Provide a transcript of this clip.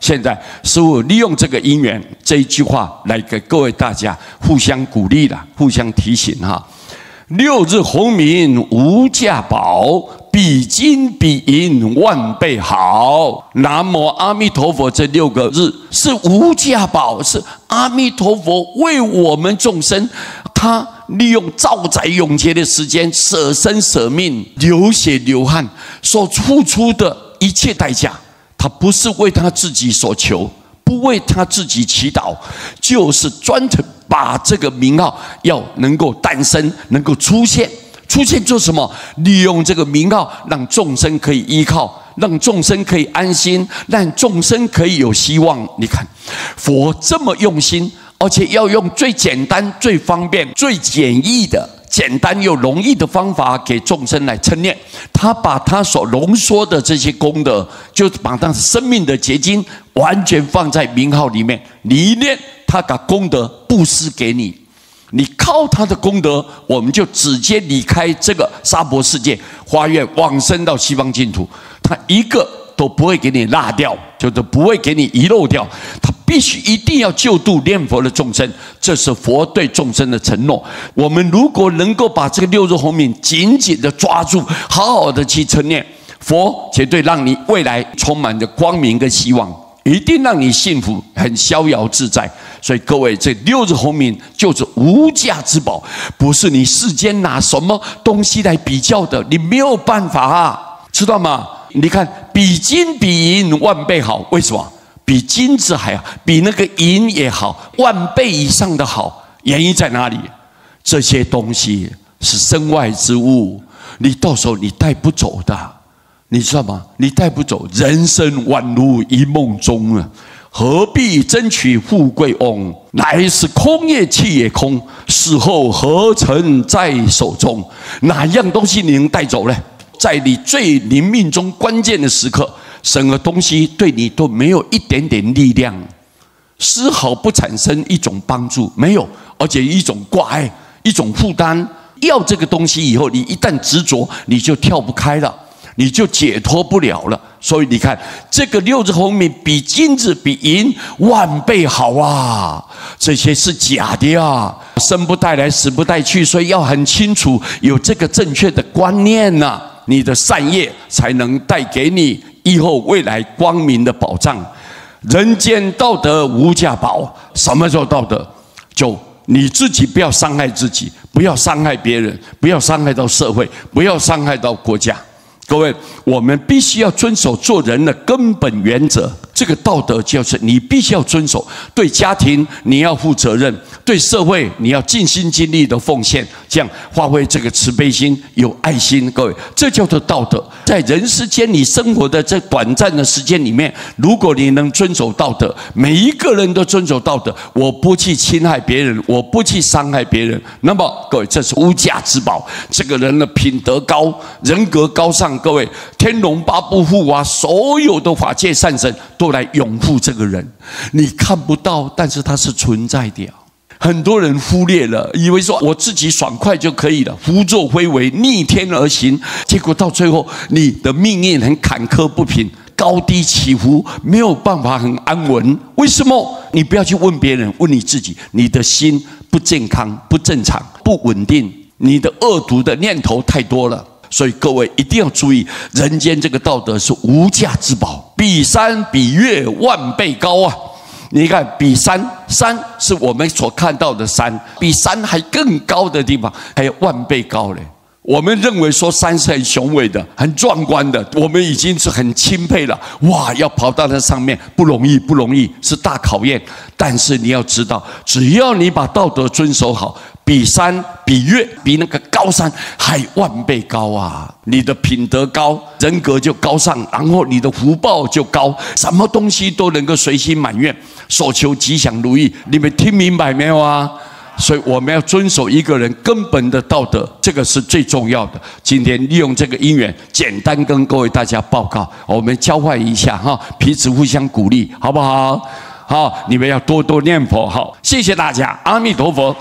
现在师父利用这个因缘这一句话来给各位大家互相鼓励了，互相提醒哈。六日洪名无价宝，比金比银万倍好。南无阿弥陀佛，这6个日是无价宝，是阿弥陀佛为我们众生，他利用兆载永劫的时间，舍身舍命，流血流汗所付出的一切代价，他不是为他自己所求，不为他自己祈祷，就是专程把这个名号要能够诞生，能够出现。出现做什么？利用这个名号，让众生可以依靠，让众生可以安心，让众生可以有希望。你看，佛这么用心，而且要用最简单、最方便、最简易的、简单又容易的方法给众生来称念。他把他所浓缩的这些功德，就把他生命的结晶完全放在名号里面。你一念，他把功德布施给你。你靠他的功德，我们就直接离开这个娑婆世界，发愿往生到西方净土。他一个都不会给你落掉，就是不会给你遗漏掉。他必须一定要救度念佛的众生，这是佛对众生的承诺。我们如果能够把这个6日洪名紧紧的抓住，好好的去称念，佛绝对让你未来充满着光明跟希望，一定让你幸福，很逍遥自在。所以各位，这6日洪名就是无价之宝，不是你世间拿什么东西来比较的，你没有办法啊，知道吗？你看，比金比银万倍好，为什么？比金子还好，比那个银也好，万倍以上的好。原因在哪里？这些东西是身外之物，你到时候你带不走的，你知道吗？你带不走，人生宛如一梦中啊。何必争取富贵翁？来时空也气也空，死后何曾在手中？哪样东西你能带走呢？在你最你命中关键的时刻，什么东西对你都没有一点点力量，丝毫不产生一种帮助，没有，而且一种挂碍，一种负担。要这个东西以后，你一旦执着，你就跳不开了，你就解脱不了了。所以你看，这个6日洪名比金子比银万倍好啊！这些是假的啊，生不带来，死不带去，所以要很清楚，有这个正确的观念呐，你的善业才能带给你以后未来光明的保障。人间道德无价宝，什么叫道德？就你自己不要伤害自己，不要伤害别人，不要伤害到社会，不要伤害到国家。各位，我们必须要遵守做人的根本原则。这个道德就是你必须要遵守，对家庭你要负责任，对社会你要尽心尽力的奉献，这样发挥这个慈悲心、有爱心。各位，这叫做道德。在人世间你生活的这短暂的时间里面，如果你能遵守道德，每一个人都遵守道德，我不去侵害别人，我不去伤害别人，那么各位，这是无价之宝。这个人的品德高，人格高尚。各位，天龙八部护啊，所有的法界善神都来拥护这个人，你看不到，但是它是存在的。很多人忽略了，以为说我自己爽快就可以了，胡作非为，逆天而行，结果到最后你的命运很坎坷不平，高低起伏，没有办法很安稳。为什么？你不要去问别人，问你自己，你的心不健康、不正常、不稳定，你的恶毒的念头太多了。所以各位一定要注意，人间这个道德是无价之宝，比山比月万倍高啊！你看，比山，山是我们所看到的山，比山还更高的地方，还有万倍高嘞。我们认为说山是很雄伟的、很壮观的，我们已经是很钦佩了。哇，要跑到那上面不容易，不容易，是大考验。但是你要知道，只要你把道德遵守好，比山比月比那个高山还万倍高啊！你的品德高，人格就高尚，然后你的福报就高，什么东西都能够随心满愿，所求吉祥如意。你们听明白没有啊？所以我们要遵守一个人根本的道德，这个是最重要的。今天利用这个因缘，简单跟各位大家报告，我们交换一下哈，彼此互相鼓励，好不好？好，你们要多多念佛，好，谢谢大家，阿弥陀佛。